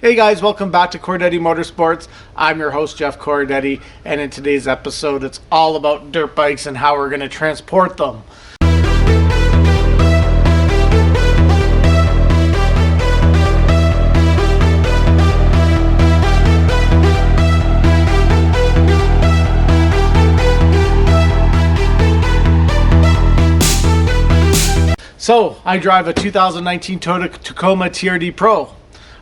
Hey guys, welcome back to Cordetti Motorsports. I'm your host Jeff Cordetti, and in today's episode it's all about dirt bikes and how we're going to transport them. So, I drive a 2019 Toyota Tacoma TRD Pro.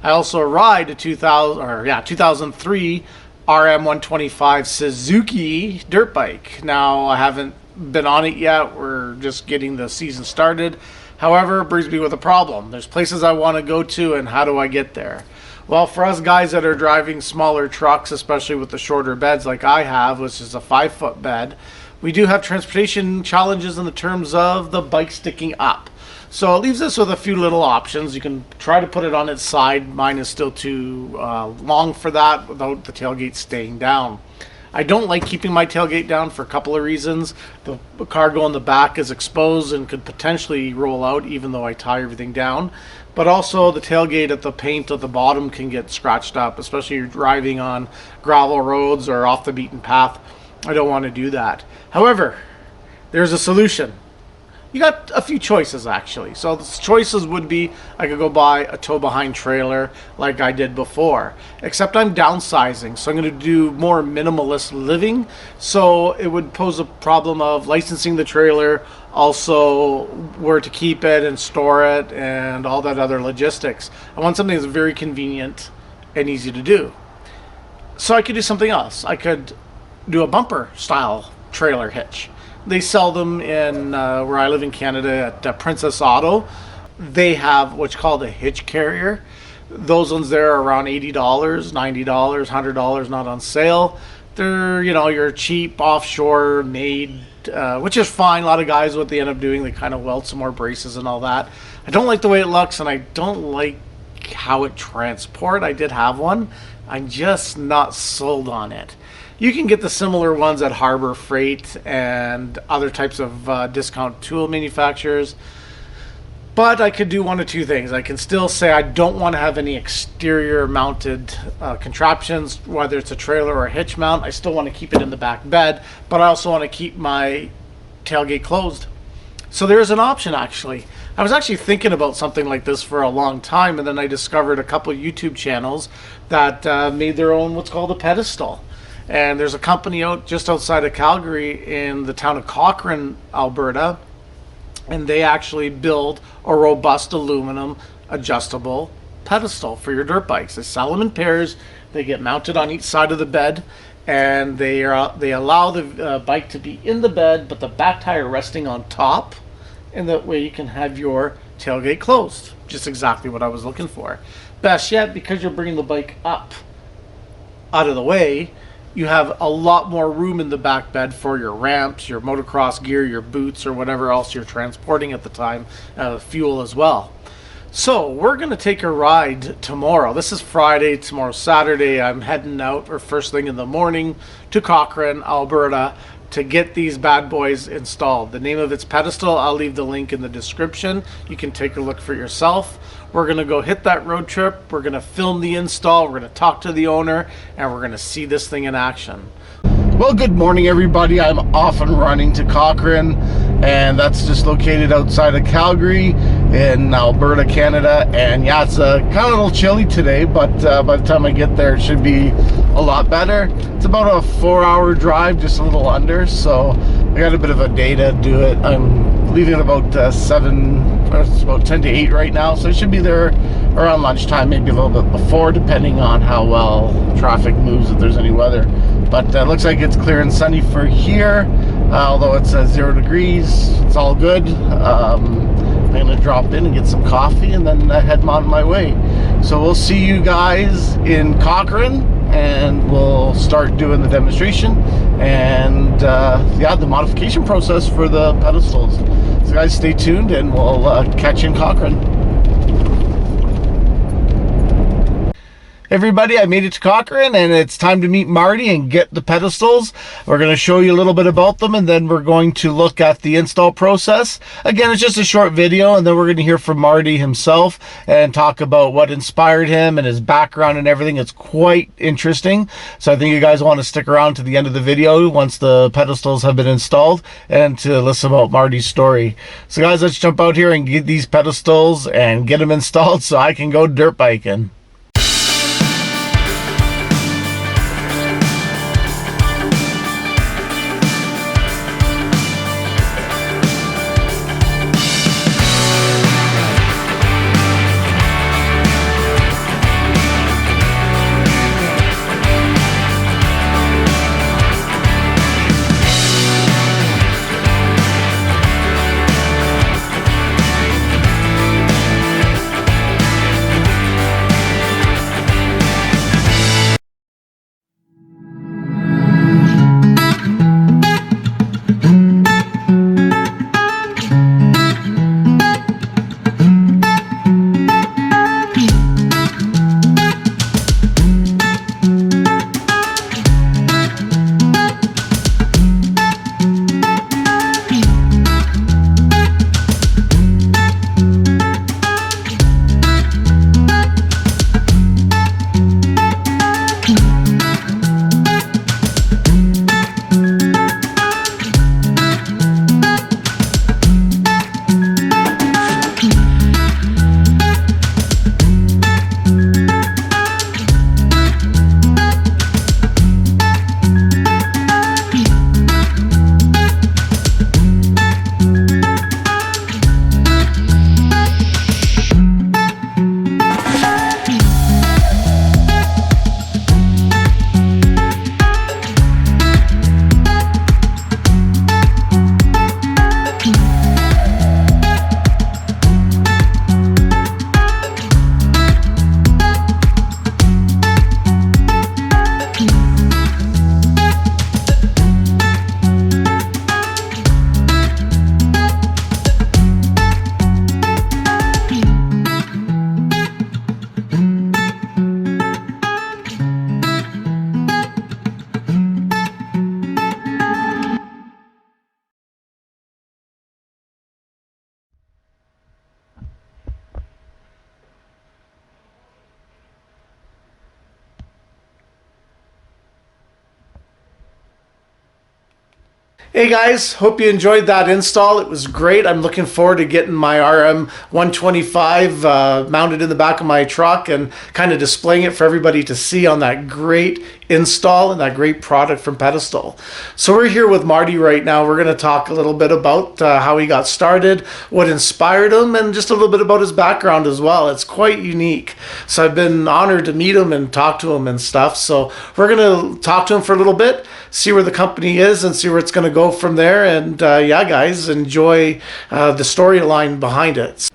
I also ride a 2003 RM125 Suzuki dirt bike. Now, I haven't been on it yet. We're just getting the season started. However, it brings me with a problem. There's places I want to go to, and how do I get there? Well, for us guys that are driving smaller trucks, especially with the shorter beds like I have, which is a 5-foot bed, we do have transportation challenges in the terms of the bike sticking up. So it leaves us with a few little options. You can try to put it on its side. Mine is still too long for that without the tailgate staying down. I don't like keeping my tailgate down for a couple of reasons. The cargo in the back is exposed and could potentially roll out even though I tie everything down. But also the tailgate at the paint at the bottom can get scratched up, especially if you're driving on gravel roads or off the beaten path. I don't want to do that. However, there's a solution. You got a few choices actually. So the choices would be I could go buy a tow behind trailer like I did before, except I'm downsizing, so I'm going to do more minimalist living. So it would pose a problem of licensing the trailer, also where to keep it and store it and all that other logistics. I want something that's very convenient and easy to do. So I could do something else. I could do a bumper style trailer hitch. They sell them in where I live in Canada at Princess Auto. They have what's called a hitch carrier. Those ones there are around $80, $90, $100, not on sale. They're, your cheap offshore made, which is fine. A lot of guys, what they end up doing, they kind of weld some more braces and all that. I don't like the way it looks, and I don't like how it transports. I did have one. I'm just not sold on it. You can get the similar ones at Harbor Freight and other types of discount tool manufacturers. But I could do one of two things. I can still say I don't want to have any exterior mounted contraptions, whether it's a trailer or a hitch mount. I still want to keep it in the back bed, but I also want to keep my tailgate closed. So there's an option actually. I was actually thinking about something like this for a long time, and then I discovered a couple of YouTube channels that made their own what's called a pedestal. And there's a company out just outside of Calgary in the town of Cochrane, Alberta, and they actually build a robust aluminum adjustable pedestal for your dirt bikes. They sell them in pairs. They get mounted on each side of the bed, and they allow the bike to be in the bed, but the back tire resting on top, and that way you can have your tailgate closed. Just exactly what I was looking for. Best yet, because you're bringing the bike up out of the way, you have a lot more room in the back bed for your ramps, your motocross gear, your boots, or whatever else you're transporting at the time, fuel as well. So we're going to take a ride tomorrow. This is Friday, tomorrow's Saturday. I'm heading out for first thing in the morning to Cochrane, Alberta, to get these bad boys installed. The name of its pedestal, I'll leave the link in the description. You can take a look for yourself. We're going to go hit that road trip. We're going to film the install. We're going to talk to the owner, and we're going to see this thing in action. Well, good morning, everybody. I'm off and running to Cochrane, and that's just located outside of Calgary in Alberta, Canada. And yeah, it's kind of a little chilly today, but by the time I get there, it should be a lot better. It's about a 4-hour drive, just a little under, so I got a bit of a day to do it. I'm leaving at about 7, it's about 10 to 8 right now, so I should be there around lunchtime, maybe a little bit before, depending on how well traffic moves, if there's any weather. But looks like it's clear and sunny for here, although it's 0 degrees. It's all good. I'm gonna drop in and get some coffee and then head on my way. So we'll see you guys in Cochrane, and we'll start doing the demonstration and yeah, the modification process for the pedestals. So guys, stay tuned, and we'll catch you in Cochrane. Everybody, I made it to Cochrane, and it's time to meet Marty and get the pedestals. We're going to show you a little bit about them, and then we're going to look at the install process. Again, it's just a short video, and then we're going to hear from Marty himself and talk about what inspired him and his background and everything. It's quite interesting, so I think you guys want to stick around to the end of the video once the pedestals have been installed and to listen about Marty's story. So guys, let's jump out here and get these pedestals and get them installed so I can go dirt biking. Hey guys, hope you enjoyed that install. It was great. I'm looking forward to getting my RM 125 mounted in the back of my truck and kind of displaying it for everybody to see on that great install and that great product from Pedestal. So we're here with Marty right now. We're going to talk a little bit about how he got started, what inspired him, and just a little bit about his background as well. It's quite unique. So I've been honored to meet him and talk to him and stuff. So we're going to talk to him for a little bit, see where the company is and see where it's going to go from there. And yeah, guys, enjoy the storyline behind it.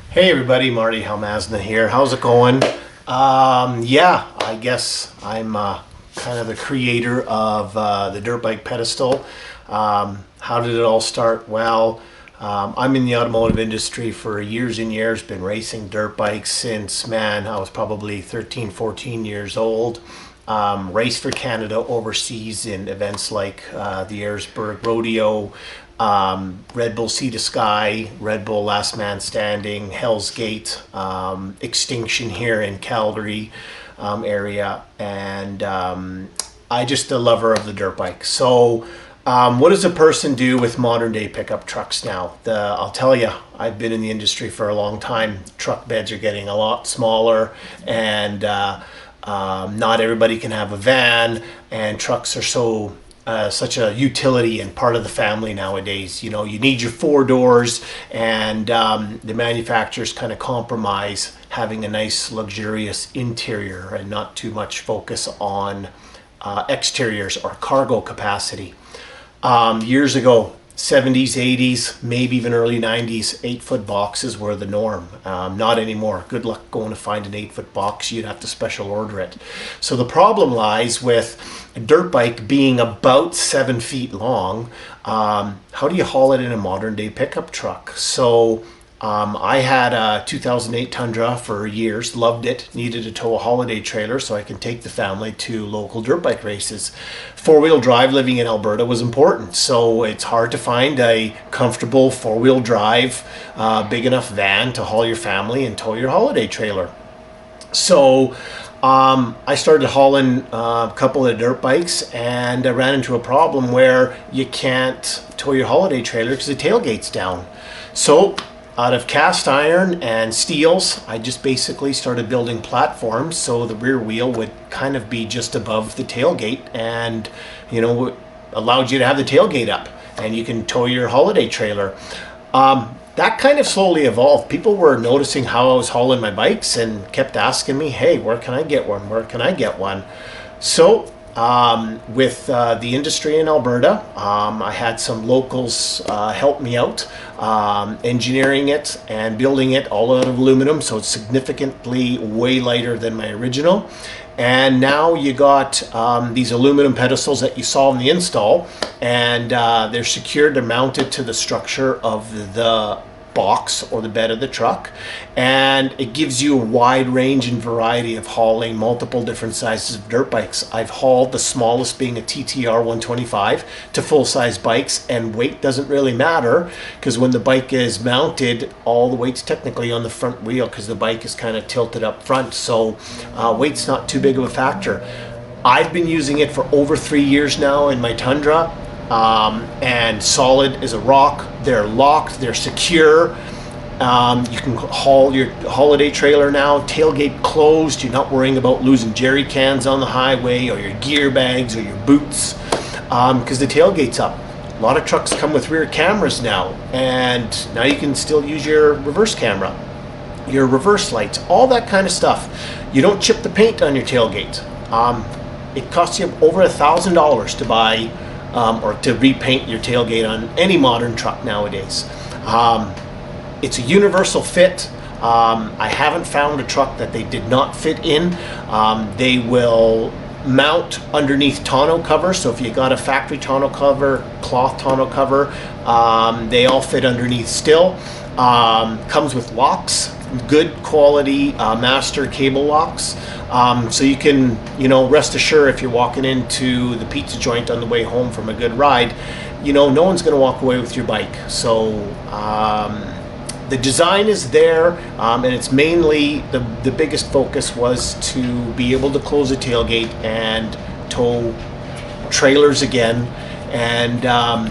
Hey everybody, Marty Helmazna here. How's it going? Yeah, I guess I'm kind of the creator of the dirt bike pedestal. How did it all start? Well, I'm in the automotive industry for years and years, been racing dirt bikes since, man, I was probably 13, 14 years old. Raced for Canada overseas in events like the Ayresburg Rodeo, Red Bull Sea to Sky, Red Bull Last Man Standing, Hell's Gate, Extinction here in Calgary area, and I just a lover of the dirt bike. So what does a person do with modern day pickup trucks now? I'll tell you, I've been in the industry for a long time. Truck beds are getting a lot smaller, and not everybody can have a van, and trucks are so such a utility and part of the family nowadays. You know, you need your four doors, and the manufacturers kind of compromise having a nice luxurious interior and not too much focus on exteriors or cargo capacity. Years ago, 70s, 80s, maybe even early 90s, 8-foot boxes were the norm. Not anymore. Good luck going to find an 8-foot box. You'd have to special order it. So the problem lies with a dirt bike being about 7 feet long. How do you haul it in a modern day pickup truck? So I had a 2008 Tundra for years, loved it, needed to tow a holiday trailer so I can take the family to local dirt bike races. Four-wheel drive living in Alberta was important, so it's hard to find a comfortable four-wheel drive, big enough van to haul your family and tow your holiday trailer. So I started hauling a couple of dirt bikes, and I ran into a problem where you can't tow your holiday trailer because the tailgate's down. So out of cast iron and steels, I just basically started building platforms so the rear wheel would kind of be just above the tailgate, and allowed you to have the tailgate up and you can tow your holiday trailer. That kind of slowly evolved. People were noticing how I was hauling my bikes and kept asking me, hey, where can I get one? Where can I get one? So with the industry in Alberta, I had some locals help me out, engineering it and building it all out of aluminum, so it's significantly way lighter than my original. And now you got these aluminum pedestals that you saw in the install, and they're secured, they're mounted to the structure of the box or the bed of the truck, and it gives you a wide range and variety of hauling multiple different sizes of dirt bikes. I've hauled the smallest being a TTR 125 to full-size bikes, and weight doesn't really matter because when the bike is mounted, all the weight's technically on the front wheel because the bike is kind of tilted up front, so weight's not too big of a factor. I've been using it for over 3 years now in my Tundra. And solid as a rock. They're locked, they're secure. You can haul your holiday trailer now, tailgate closed. You're not worrying about losing jerry cans on the highway or your gear bags or your boots because the tailgate's up. A lot of trucks come with rear cameras now, and now you can still use your reverse camera, your reverse lights, all that kind of stuff. You don't chip the paint on your tailgate. It costs you over $1,000 to buy or to repaint your tailgate on any modern truck nowadays. It's a universal fit. I haven't found a truck that they did not fit in. They will mount underneath tonneau cover, so if you got a factory tonneau cover, cloth tonneau cover, they all fit underneath still. Comes with locks, good quality master cable locks. So you can, rest assured if you're walking into the pizza joint on the way home from a good ride, no one's going to walk away with your bike. So the design is there, and it's mainly the biggest focus was to be able to close a tailgate and tow trailers again, and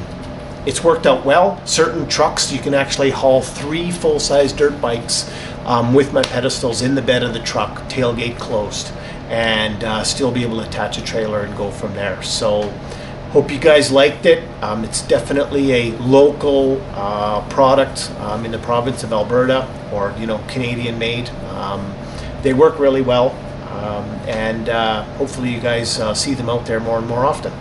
it's worked out well. Certain trucks you can actually haul 3 full-size dirt bikes with my pedestals in the bed of the truck, tailgate closed, and still be able to attach a trailer and go from there. So hope you guys liked it. It's definitely a local product in the province of Alberta, or Canadian made. They work really well, and hopefully you guys see them out there more and more often.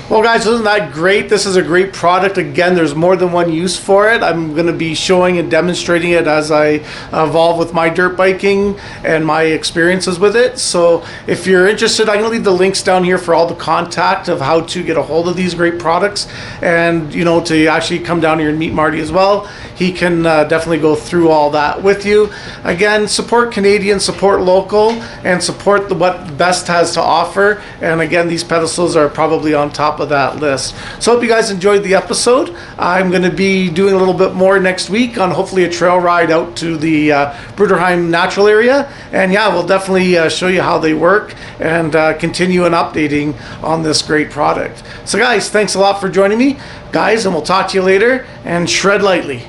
Well, guys, isn't that great? This is a great product. Again, there's more than one use for it. I'm going to be showing and demonstrating it as I evolve with my dirt biking and my experiences with it. So if you're interested, I'm going to leave the links down here for all the contact of how to get a hold of these great products, and to actually come down here and meet Marty as well. He can definitely go through all that with you. Again, support Canadian, support local, and support what Best has to offer. And again, these pedestals are probably on top of that list. So hope you guys enjoyed the episode. I'm going to be doing a little bit more next week on hopefully a trail ride out to the Bruderheim natural area, and yeah, we'll definitely show you how they work and continue and updating on this great product. So guys, thanks a lot for joining me, guys, and we'll talk to you later, and shred lightly.